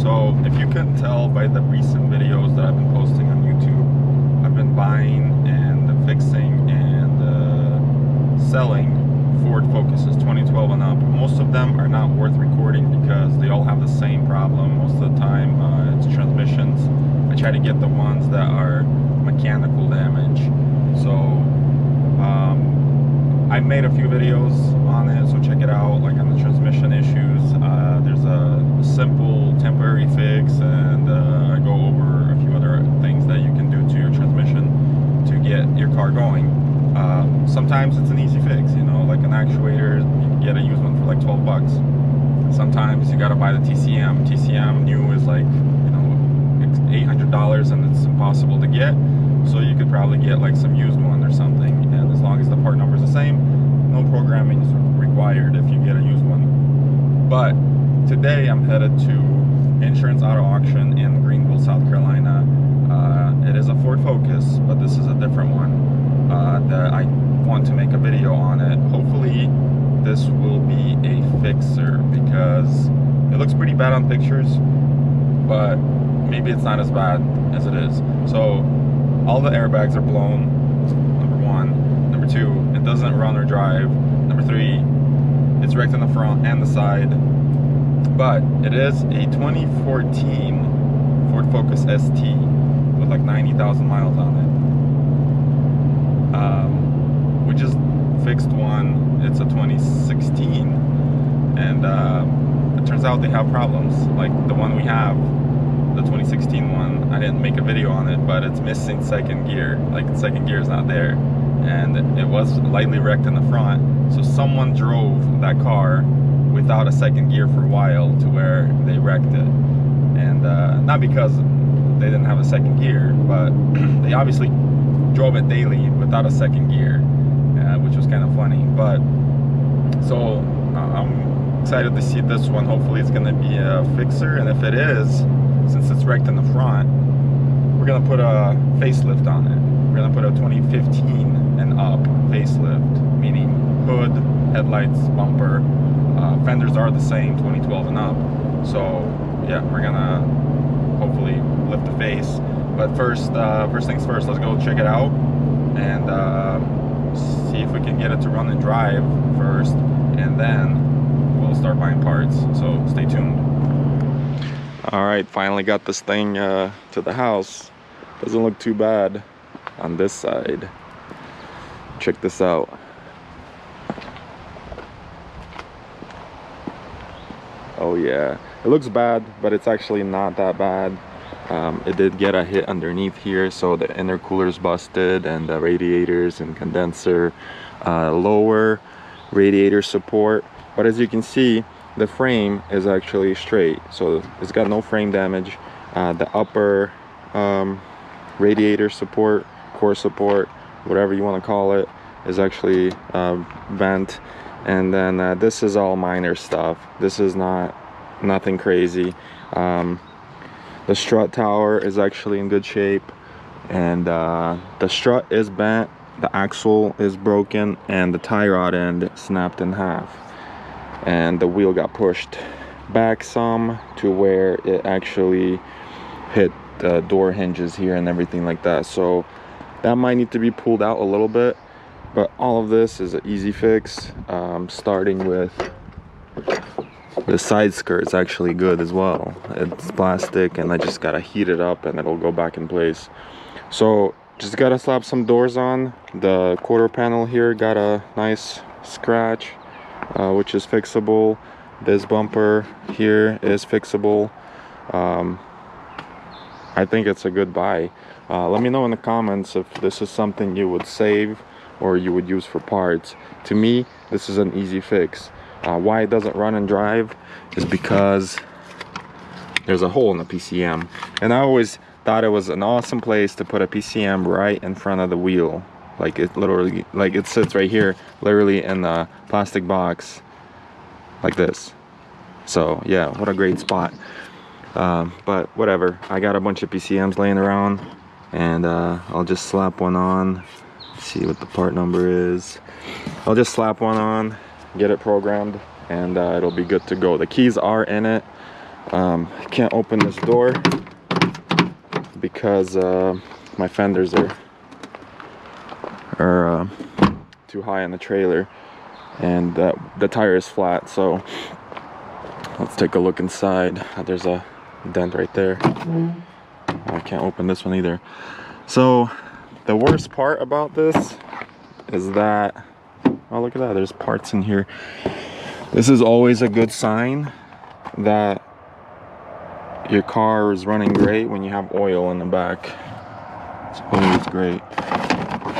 So if you couldn't tell by the recent videos that I've been posting on YouTube, I've been buying and fixing and selling Ford Focuses 2012 and up. Most of them are not worth recording because they all have the same problem. Most of the time it's transmissions. I try to get the ones that are mechanical damage. So I made a few videos on it, so check it out, like on the transmission issues. There's a simple temporary fix, and I go over a few other things that you can do to your transmission to get your car going. Sometimes it's an easy fix, you know, like an actuator, you can get a used one for like 12 bucks. Sometimes you gotta buy the TCM. TCM new is like, you know, $800 and it's impossible to get. So you could probably get like some used one or something, and as long as the part number is the same, no programming is required if you get a used one. But today I'm headed to Insurance Auto Auction in Greenville, South Carolina. It is a Ford Focus, but this is a different one that I want to make a video on it. Hopefully this will be a fixer because it looks pretty bad on pictures, but maybe it's not as bad as it is. So all the airbags are blown, number one. Number two, it doesn't run or drive. Number three, it's wrecked in the front and the side. But it is a 2014 Ford Focus ST with like 90,000 miles on it. We just fixed one. It's a 2016, and it turns out they have problems. Like the one we have, the 2016 one, I didn't make a video on it, but it's missing second gear. Like the second gear is not there, and it was lightly wrecked in the front. So someone drove that car without a second gear for a while to where they wrecked it. And not because they didn't have a second gear, but they obviously drove it daily without a second gear, which was kind of funny. But so I'm excited to see this one. Hopefully it's gonna be a fixer, and if it is, since it's wrecked in the front, we're gonna put a facelift on it. We're gonna put a 2015 and up facelift, meaning hood, headlights, bumper, fenders are the same, 2012 and up. So yeah, we're gonna hopefully lift the face. But first things first, let's go check it out and see if we can get it to run and drive first, and then we'll start buying parts. So stay tuned. All right, finally got this thing to the house. Doesn't look too bad on this side. Check this out. Oh yeah, it looks bad, but it's actually not that bad. It did get a hit underneath here, so the intercooler's busted, and the radiators and condenser, lower radiator support. But as you can see, the frame is actually straight, so it's got no frame damage. The upper radiator support, core support, whatever you want to call it, is actually bent. And then this is all minor stuff. This is nothing crazy. The strut tower is actually in good shape, and the strut is bent, the axle is broken, and the tie rod end snapped in half. And the wheel got pushed back some to where it actually hit the door hinges here and everything like that. So that might need to be pulled out a little bit, but all of this is an easy fix. Starting with the side skirt's actually good as well. It's plastic, and I just gotta heat it up and it'll go back in place. So just gotta slap some doors on. The quarter panel here got a nice scratch, which is fixable. This bumper here is fixable. I think it's a good buy. Let me know in the comments if this is something you would save or you would use for parts. To me, this is an easy fix. Why it doesn't run and drive is because there's a hole in the PCM, and I always thought it was an awesome place to put a PCM right in front of the wheel. Like it literally, like it sits right here, literally in the plastic box like this. So yeah, what a great spot. But whatever, I got a bunch of PCMs laying around, and I'll just slap one on. See what the part number is. I'll just slap one on, get it programmed, and it'll be good to go. The keys are in it. I can't open this door because my fenders are too high on the trailer, and the tire is flat. So let's take a look inside. There's a dent right there. I can't open this one either. So the worst part about this is that, oh, look at that, there's parts in here. This is always a good sign that your car is running great when you have oil in the back. It's always great.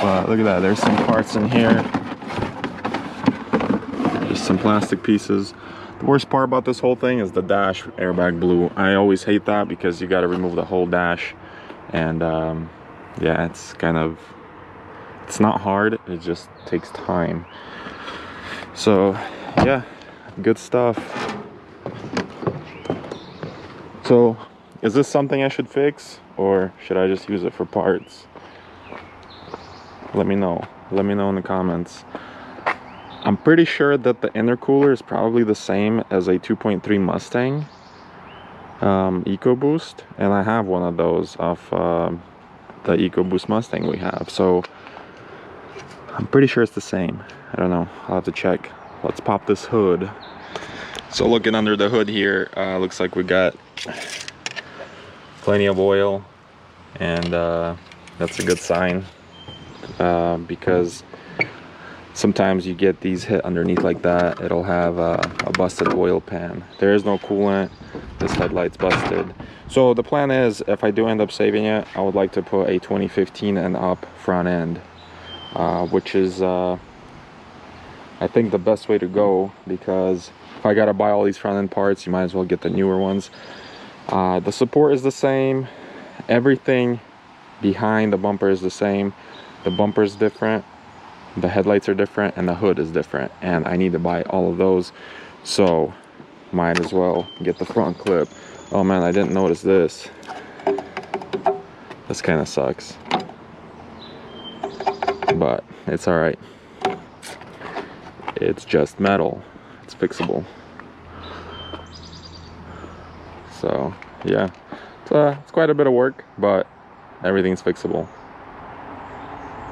But look at that, there's some parts in here. Just some plastic pieces. The worst part about this whole thing is the dash airbag blew. I always hate that because you got to remove the whole dash, and yeah, it's kind of, it's not hard, it just takes time. So yeah, good stuff. So is this something I should fix, or should I just use it for parts? Let me know in the comments. I'm pretty sure that the intercooler is probably the same as a 2.3 Mustang EcoBoost, and I have one of those off the EcoBoost Mustang we have, so I'm pretty sure it's the same. I don't know, I'll have to check. Let's pop this hood. So looking under the hood here, looks like we got plenty of oil, and that's a good sign, because sometimes you get these hit underneath like that, it'll have a busted oil pan. There is no coolant, this headlight's busted. So the plan is, if I do end up saving it, I would like to put a 2015 and up front end, which is I think the best way to go, because if I gotta buy all these front end parts, you might as well get the newer ones. The support is the same, everything behind the bumper is the same. The bumper is different, the headlights are different, and the hood is different, and I need to buy all of those, so might as well get the front clip. Oh man, I didn't notice this. This kind of sucks, but it's all right. It's just metal, it's fixable. So yeah, it's quite a bit of work, but everything's fixable.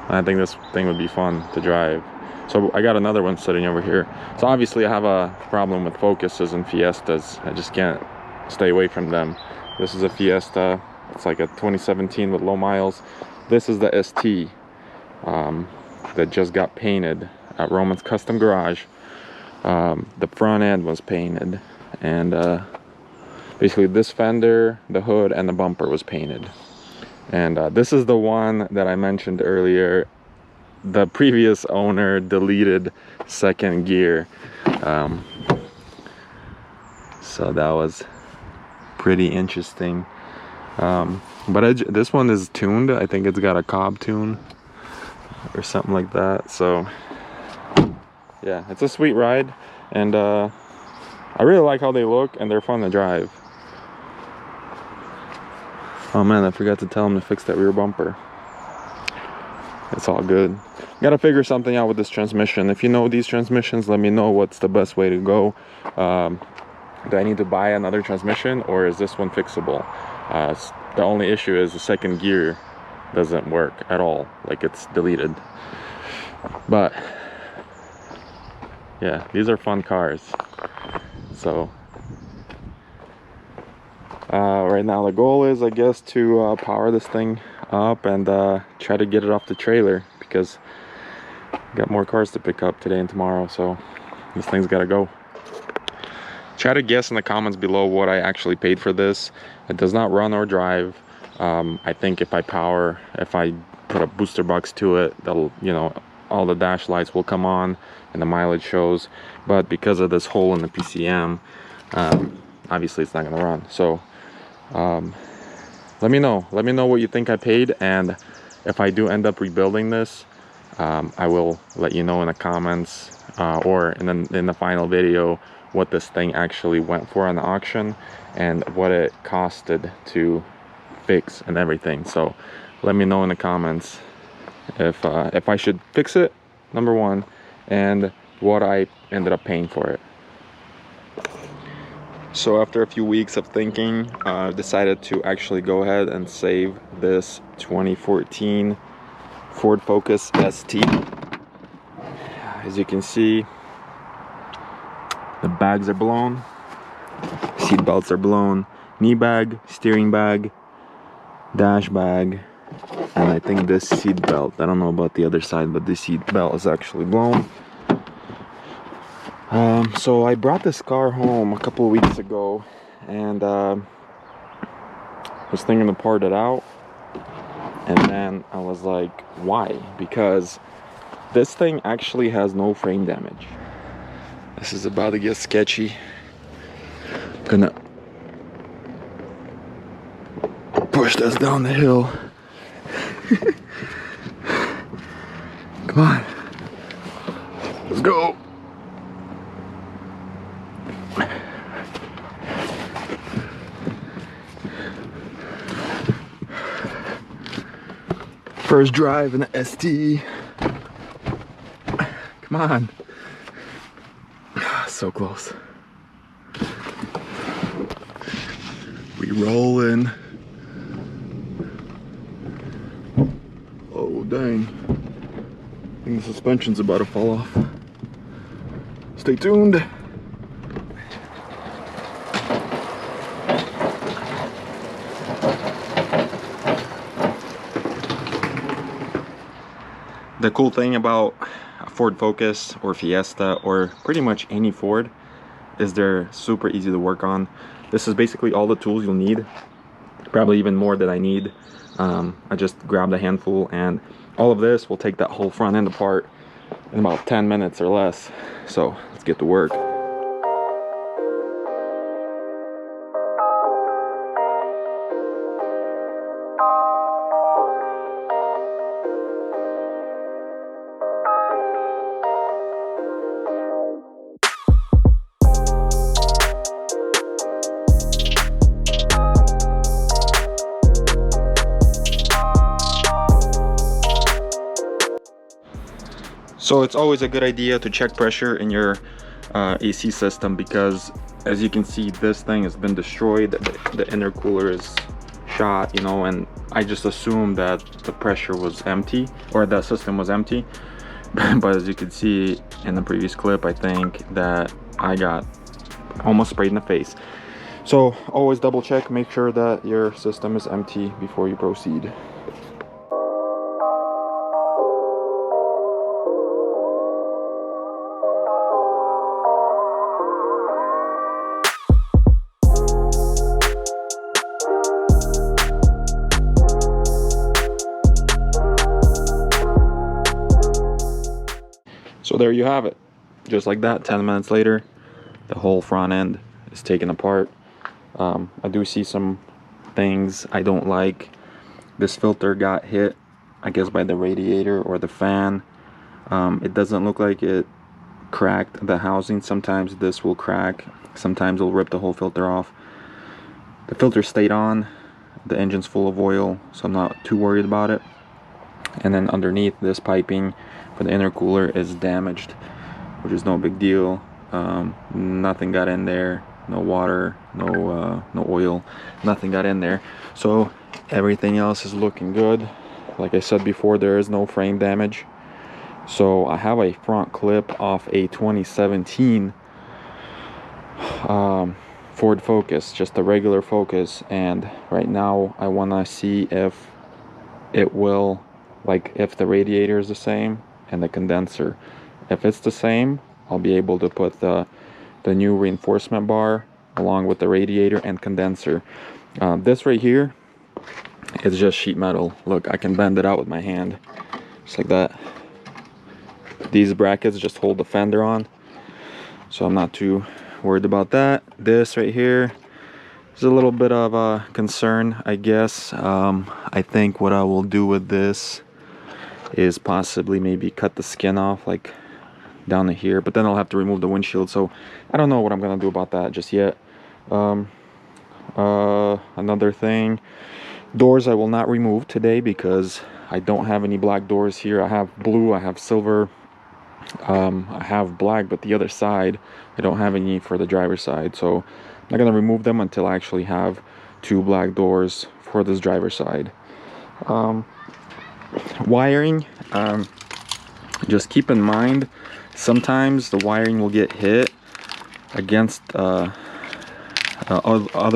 I think this thing would be fun to drive. So I got another one sitting over here. So obviously I have a problem with Focusts and Fiestas. I just can't stay away from them. This is a Fiesta. It's like a 2017 with low miles. This is the ST that just got painted at Roman's Custom Garage. The front end was painted, and basically this fender, the hood, and the bumper was painted. And this is the one that I mentioned earlier. The previous owner deleted second gear, so that was pretty interesting. But this one is tuned. I think it's got a Cobb tune or something like that. So yeah, it's a sweet ride, and I really like how they look, and they're fun to drive. Oh man, I forgot to tell him to fix that rear bumper. It's all good. Gotta figure something out with this transmission. If you know these transmissions, let me know what's the best way to go. Do I need to buy another transmission, or is this one fixable? The only issue is the second gear doesn't work at all, like it's deleted. But yeah, these are fun cars. So right now the goal is, I guess, to power this thing up and try to get it off the trailer, because I got more cars to pick up today and tomorrow, so this thing's got to go. Try to guess in the comments below what I actually paid for this. It does not run or drive. I think if I put a booster box to it, that'll, you know, all the dash lights will come on and the mileage shows. But because of this hole in the PCM, obviously it's not going to run. So let me know what you think I paid, and if I do end up rebuilding this, I will let you know in the comments, or in the final video, what this thing actually went for on the auction and what it costed to fix and everything. So let me know in the comments if I should fix it, number one, and what I ended up paying for it. So after a few weeks of thinking, I decided to actually go ahead and save this 2014 Ford Focus ST. As you can see, the bags are blown, seat belts are blown, knee bag, steering bag, dash bag, and I think this seat belt, I don't know about the other side, but this seat belt is actually blown. So I brought this car home a couple of weeks ago, and was thinking to part it out, and then I was like, why? Because this thing actually has no frame damage. This is about to get sketchy. Gonna push this down the hill. Come on, let's go. First drive in the ST. Come on. So close. We rolling. Oh dang. I think the suspension's about to fall off. Stay tuned. The cool thing about a Ford Focus or Fiesta or pretty much any Ford is they're super easy to work on. This is basically all the tools you'll need, probably even more than I need. I just grabbed a handful, and all of this will take that whole front end apart in about 10 minutes or less. So let's get to work. So it's always a good idea to check pressure in your AC system, because as you can see, this thing has been destroyed. The intercooler is shot, you know, and I just assumed that the pressure was empty, or the system was empty. But as you can see in the previous clip, I think that I got almost sprayed in the face. So always double check, make sure that your system is empty before you proceed. So there you have it. Just like that, 10 minutes later, the whole front end is taken apart. I do see some things I don't like. This filter got hit, I guess, by the radiator or the fan. It doesn't look like it cracked the housing. Sometimes this will crack, sometimes it'll rip the whole filter off. The filter stayed on, the engine's full of oil, so I'm not too worried about it. And then underneath, this piping for the intercooler is damaged, which is no big deal. Nothing got in there, no water, no oil, nothing got in there. So everything else is looking good. Like I said before, there is no frame damage. So I have a front clip off a 2017 Ford Focus, just a regular Focus, and right now I want to see if it will, like, if the radiator is the same and the condenser. If it's the same, I'll be able to put the new reinforcement bar along with the radiator and condenser. This right here is just sheet metal. Look, I can bend it out with my hand, just like that. These brackets just hold the fender on, so I'm not too worried about that. This right here is a little bit of a concern, I guess. I think what I will do with this is possibly maybe cut the skin off, like down to here, but then I'll have to remove the windshield, so I don't know what I'm gonna do about that just yet. Another thing, doors I will not remove today because I don't have any black doors here. I have blue, I have silver, I have black, but the other side I don't have any for the driver's side, so I'm not gonna remove them until I actually have 2 black doors for this driver's side. Wiring, just keep in mind, sometimes the wiring will get hit against other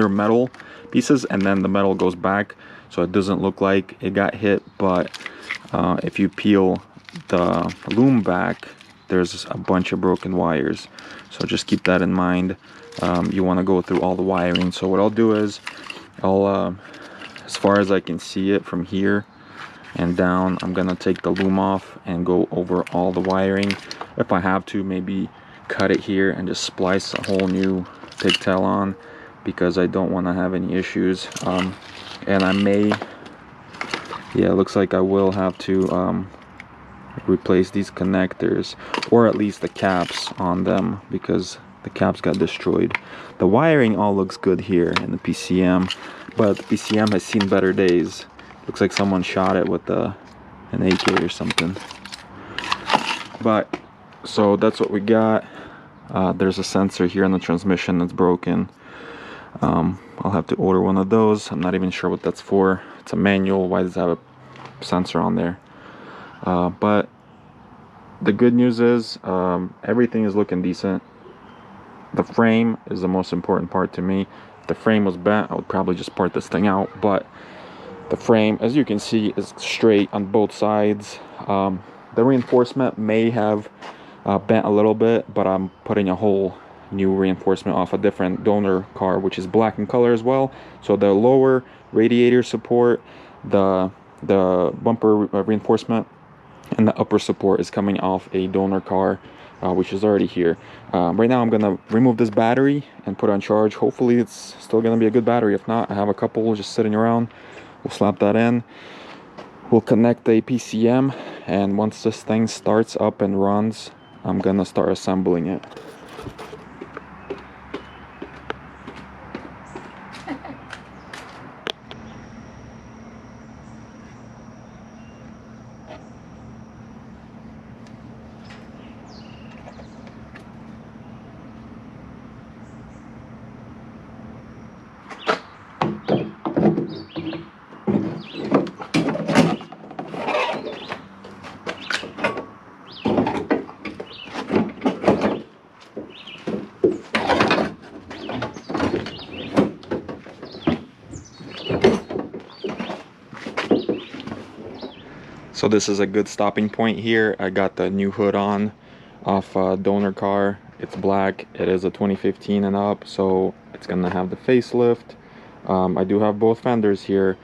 metal pieces, and then the metal goes back, so it doesn't look like it got hit. But if you peel the loom back, there's a bunch of broken wires, so just keep that in mind. You want to go through all the wiring. So what I'll do is I'll as far as I can see it from here and down, I'm gonna take the loom off and go over all the wiring. If I have to, maybe cut it here and just splice a whole new pigtail on, because I don't want to have any issues. And I may, yeah, it looks like I will have to replace these connectors, or at least the caps on them, because the caps got destroyed. The wiring all looks good here in the PCM, but the PCM has seen better days. Looks like someone shot it with an AK or something. But so that's what we got. There's a sensor here in the transmission that's broken. I'll have to order one of those. I'm not even sure what that's for. It's a manual. Why does it have a sensor on there? But the good news is everything is looking decent. The frame is the most important part to me. If the frame was bent, I would probably just part this thing out, but the frame, as you can see, is straight on both sides. The reinforcement may have bent a little bit, but I'm putting a whole new reinforcement off a different donor car, which is black in color as well. So the lower radiator support, the bumper reinforcement, and the upper support is coming off a donor car, which is already here. Right now I'm gonna remove this battery and put it on charge. Hopefully it's still gonna be a good battery. If not, I have a couple just sitting around. We'll slap that in. We'll connect the PCM, and once this thing starts up and runs, I'm gonna start assembling it. So this is a good stopping point here. I got the new hood on off a donor car. It's black. It is a 2015 and up, so it's gonna have the facelift. I do have both fenders here,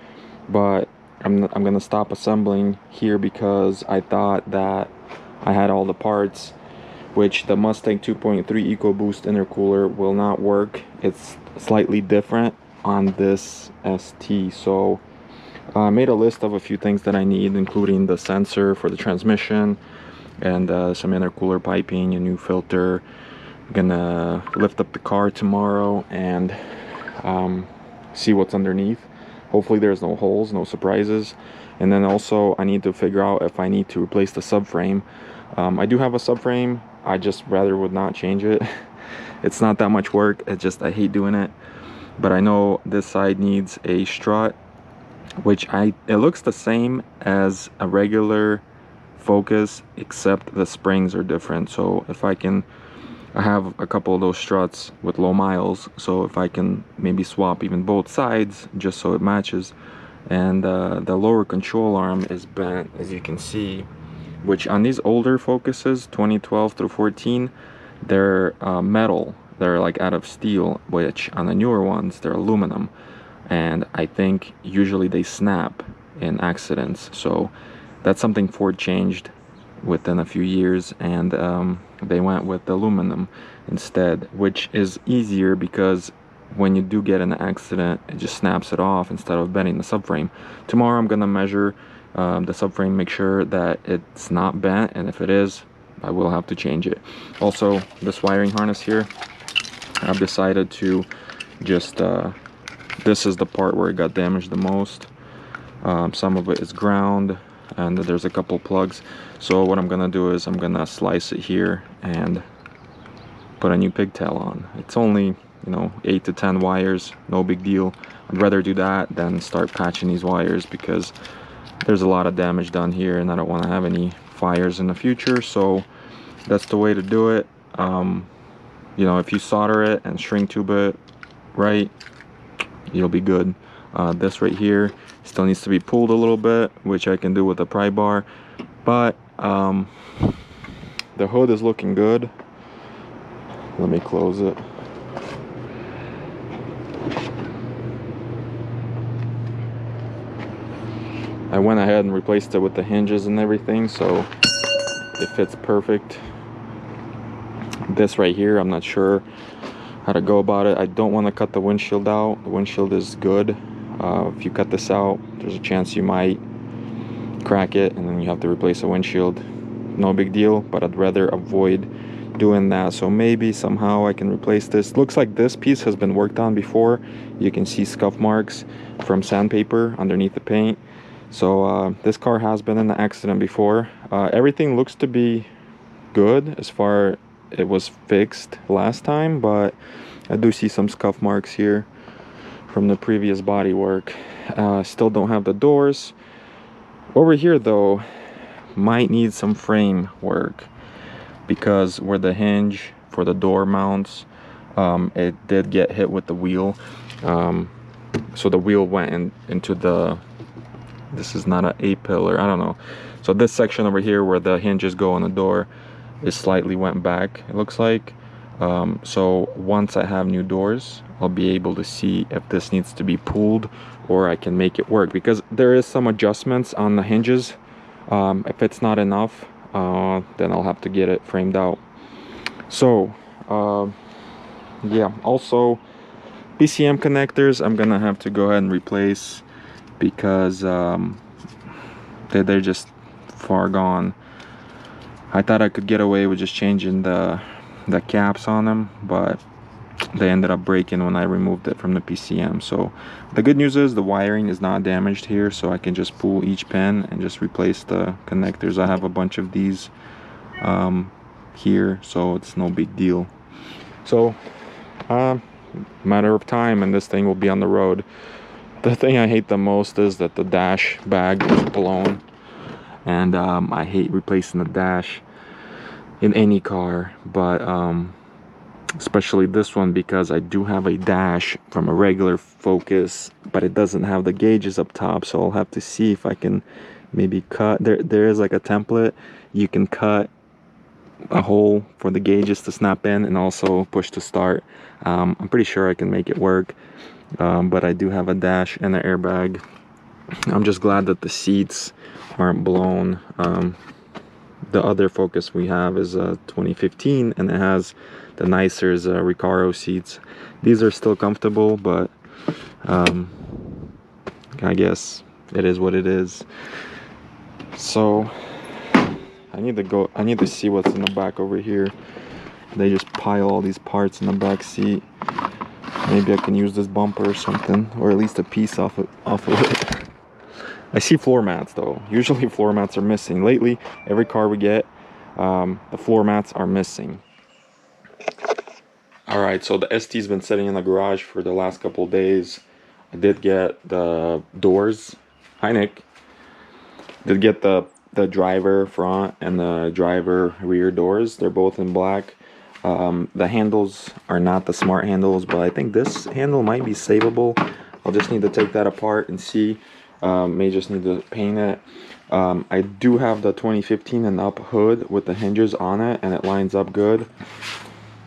but I'm gonna stop assembling here because I thought that I had all the parts, which the Mustang 2.3 EcoBoost intercooler will not work. It's slightly different on this ST, so I made a list of a few things that I need, including the sensor for the transmission and some intercooler piping, a new filter. I'm gonna lift up the car tomorrow and see what's underneath. Hopefully there's no holes, no surprises. And then also I need to figure out if I need to replace the subframe. I do have a subframe. I just rather would not change it. It's not that much work. It's just I hate doing it. But I know this side needs a strut, which it looks the same as a regular Focusst, except the springs are different. So if I have a couple of those struts with low miles, so if I can maybe swap even both sides just so it matches. And the lower control arm is bent, as you can see, which on these older Focusses, 2012 through 14, they're metal. They're like out of steel, which on the newer ones, they're aluminum. And I think usually they snap in accidents. So that's something Ford changed within a few years, and they went with aluminum instead, which is easier because when you do get in an accident, it just snaps it off instead of bending the subframe. Tomorrow I'm gonna measure the subframe, make sure that it's not bent, and if it is, I will have to change it. Also, this wiring harness here, I've decided to just this is the part where it got damaged the most. Some of it is ground, and there's a couple plugs. So what I'm gonna do is I'm gonna slice it here and put a new pigtail on. It's only, you know, 8 to 10 wires, no big deal. I'd rather do that than start patching these wires, because there's a lot of damage done here and I don't want to have any fires in the future. So that's the way to do it. You know, if you solder it and shrink tube it right, you'll be good. This right here still needs to be pulled a little bit, which I can do with a pry bar, but the hood is looking good. Let me close it. I went ahead and replaced it with the hinges and everything, so it fits perfect. This right here, I'm not sure how to go about it. I don't want to cut the windshield out. The windshield is good. If you cut this out, there's a chance you might crack it and then you have to replace the windshield. No big deal, but I'd rather avoid doing that. So maybe somehow I can replace this. Looks like this piece has been worked on before. You can see scuff marks from sandpaper underneath the paint. So this car has been in an accident before. Everything looks to be good as far it was fixed last time, but I do see some scuff marks here from the previous body work. Still don't have the doors. Over here though, might need some frame work, because where the hinge for the door mounts, it did get hit with the wheel. So the wheel went into the, this is not an A-pillar, I don't know. So this section over here where the hinges go on the door, it slightly went back, it looks like. So once I have new doors, I'll be able to see if this needs to be pulled or I can make it work, because there is some adjustments on the hinges. If it's not enough, then I'll have to get it framed out. So yeah, also PCM connectors I'm gonna have to go ahead and replace, because they're just far gone. I thought I could get away with just changing the caps on them, but they ended up breaking when I removed it from the PCM. So the good news is the wiring is not damaged here, so I can just pull each pin and just replace the connectors. I have a bunch of these here, so it's no big deal. So matter of time and this thing will be on the road. The thing I hate the most is that the dash bag is blown, and I hate replacing the dash in any car, but especially this one, because I do have a dash from a regular Focus, but it doesn't have the gauges up top. So I'll have to see if I can maybe cut, there is like a template, you can cut a hole for the gauges to snap in and also push to start. I'm pretty sure I can make it work, but I do have a dash and an airbag. I'm just glad that the seats aren't blown. The other Focus we have is 2015, and it has the nicer Recaro seats. These are still comfortable, but I guess it is what it is. So I need to see what's in the back over here. They just pile all these parts in the back seat. Maybe I can use this bumper or something, or at least a piece off of it. I see floor mats though. Usually floor mats are missing. Lately, every car we get, the floor mats are missing. Alright, so the ST's been sitting in the garage for the last couple of days. I did get the doors. Hi Nick. Did get the driver front and the driver rear doors. They're both in black. The handles are not the smart handles, but I think this handle might be savable. I'll just need to take that apart and see. May just need to paint it. I do have the 2015 and up hood with the hinges on it, and it lines up good.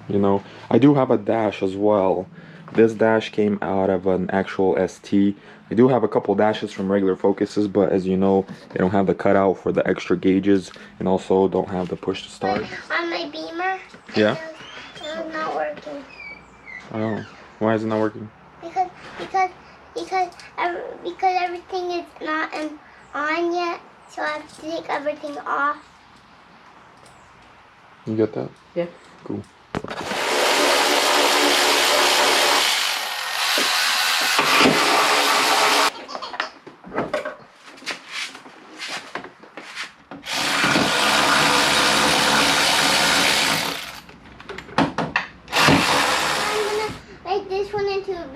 You know, I do have a dash as well. This dash came out of an actual ST. I do have a couple dashes from regular Focuses, but as you know, they don't have the cutout for the extra gauges, and also don't have the push to start. On my Beamer, yeah, it's not working. Oh, why is it not working? Because everything is not on yet, so I have to take everything off. You get that? Yeah. Cool. I'm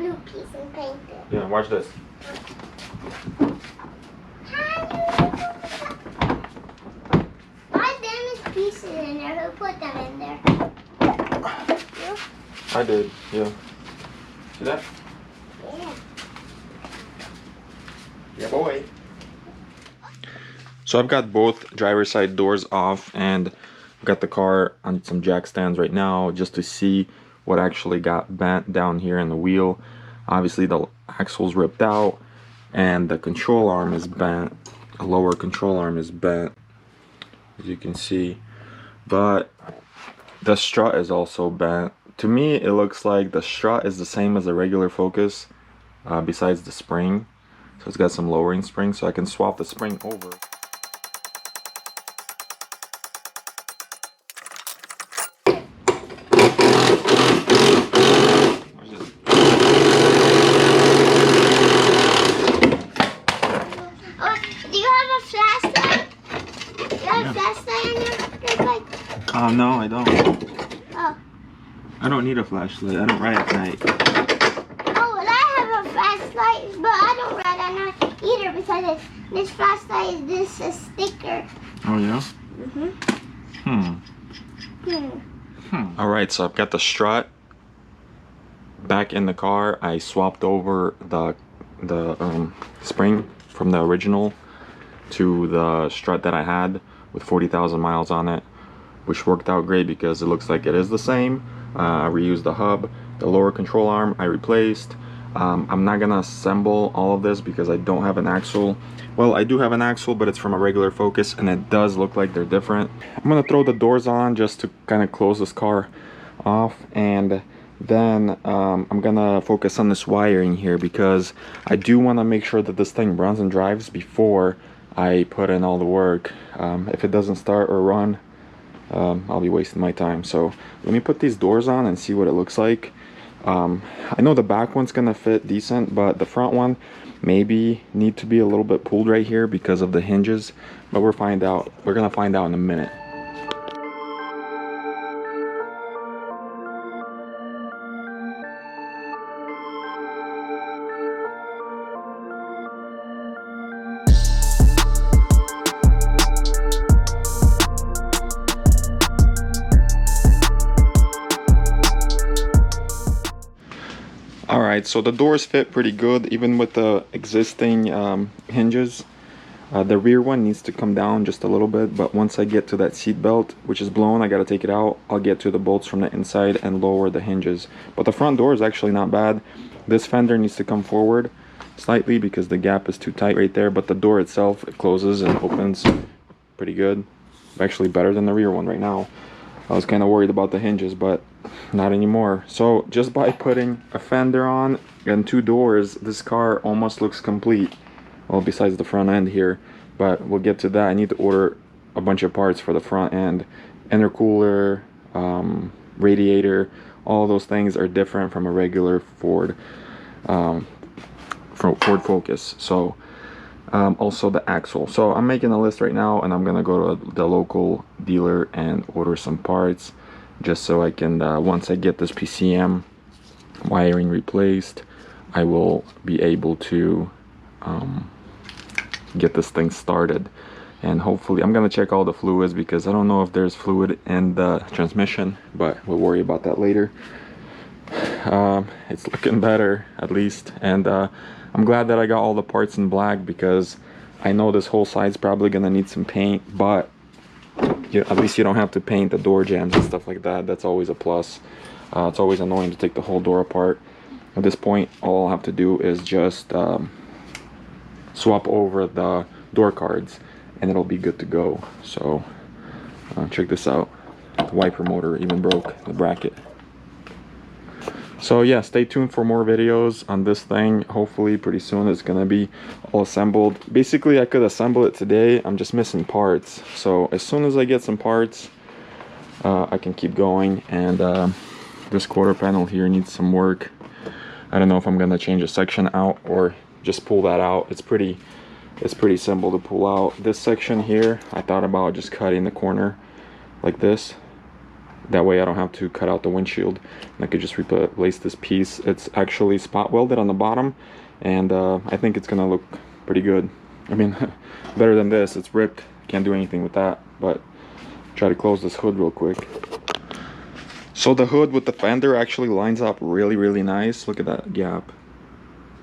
blue piece and paint it. Yeah, watch this. Why damaged pieces in there? Who put them in there? You? I did, yeah. See that? Yeah. Yeah, boy. So I've got both driver's side doors off and got the car on some jack stands right now just to see what actually got bent down here in the wheel. Obviously the axle's ripped out and the control arm is bent. The lower control arm is bent, as you can see. But the strut is also bent. To me, it looks like the strut is the same as the regular Focus, besides the spring. So it's got some lowering springs, so I can swap the spring over. Oh, do you have a flashlight? Do you have a flashlight on your bike? No, I don't. Oh. I don't need a flashlight. I don't ride at night. Oh, well, I have a flashlight, but I don't ride at night either because this flashlight is this a sticker. Oh yeah? Mm-hmm. Alright, so I've got the strut back in the car. I swapped over the spring from the original to the strut that I had with 40,000 miles on it, which worked out great because it looks like it is the same. I reused the hub. The lower control arm I replaced. I'm not gonna assemble all of this because I don't have an axle. Well, I do have an axle, but it's from a regular Focus and it does look like they're different. I'm gonna throw the doors on just to kind of close this car off, and then I'm gonna focus on this wiring here because I do want to make sure that this thing runs and drives before I put in all the work. If it doesn't start or run, I'll be wasting my time. So let me put these doors on and see what it looks like. I know the back one's gonna fit decent, but the front one maybe need to be a little bit pulled right here because of the hinges, but we're gonna find out in a minute. Alright, so the doors fit pretty good even with the existing hinges. The rear one needs to come down just a little bit, but once I get to that seat belt, which is blown, I gotta take it out. I'll get to the bolts from the inside and lower the hinges. But the front door is actually not bad. This fender needs to come forward slightly because the gap is too tight right there, but the door itself, it closes and opens pretty good. Actually better than the rear one right now. I was kind of worried about the hinges, but not anymore. So just by putting a fender on and two doors, this car almost looks complete. Well, besides the front end here, but we'll get to that. I need to order a bunch of parts for the front end. Intercooler, radiator, all those things are different from a regular Ford Focus. So also the axle. So I'm making a list right now and I'm gonna go to the local dealer and order some parts just so I can once I get this PCM wiring replaced, I will be able to get this thing started. And hopefully I'm gonna check all the fluids because I don't know if there's fluid in the transmission, but we'll worry about that later. It's looking better at least, and I'm glad that I got all the parts in black because I know this whole side's probably gonna need some paint, but at least you don't have to paint the door jambs and stuff like that. That's always a plus. It's always annoying to take the whole door apart. At this point, all I'll have to do is just swap over the door cards and it'll be good to go. So check this out. The wiper motor even broke the bracket. So yeah, stay tuned for more videos on this thing. Hopefully pretty soon it's gonna be all assembled. Basically I could assemble it today, I'm just missing parts. So as soon as I get some parts, I can keep going. And this quarter panel here needs some work. I don't know if I'm gonna change a section out or just pull that out. It's pretty simple to pull out. This section here, I thought about just cutting the corner like this That way I don't have to cut out the windshield, and I could just replace this piece. It's actually spot welded on the bottom, and I think it's gonna look pretty good. I mean, better than this. It's ripped, can't do anything with that. But try to close this hood real quick. So the hood with the fender actually lines up really nice. Look at that gap.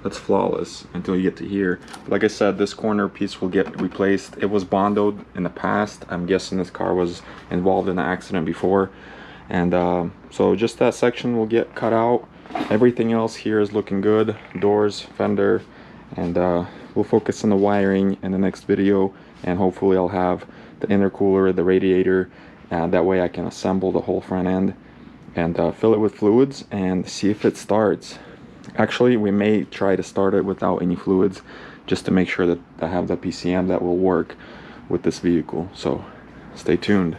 That's flawless until you get to here. Like I said, this corner piece will get replaced. It was bondoed in the past. I'm guessing this car was involved in an accident before, and so just that section will get cut out. Everything else here is looking good. Doors, fender, and we'll focus on the wiring in the next video, and hopefully I'll have the intercooler, the radiator, that way I can assemble the whole front end and fill it with fluids and see if it starts. Actually, we may try to start it without any fluids, just to make sure that I have the PCM that will work with this vehicle. So stay tuned.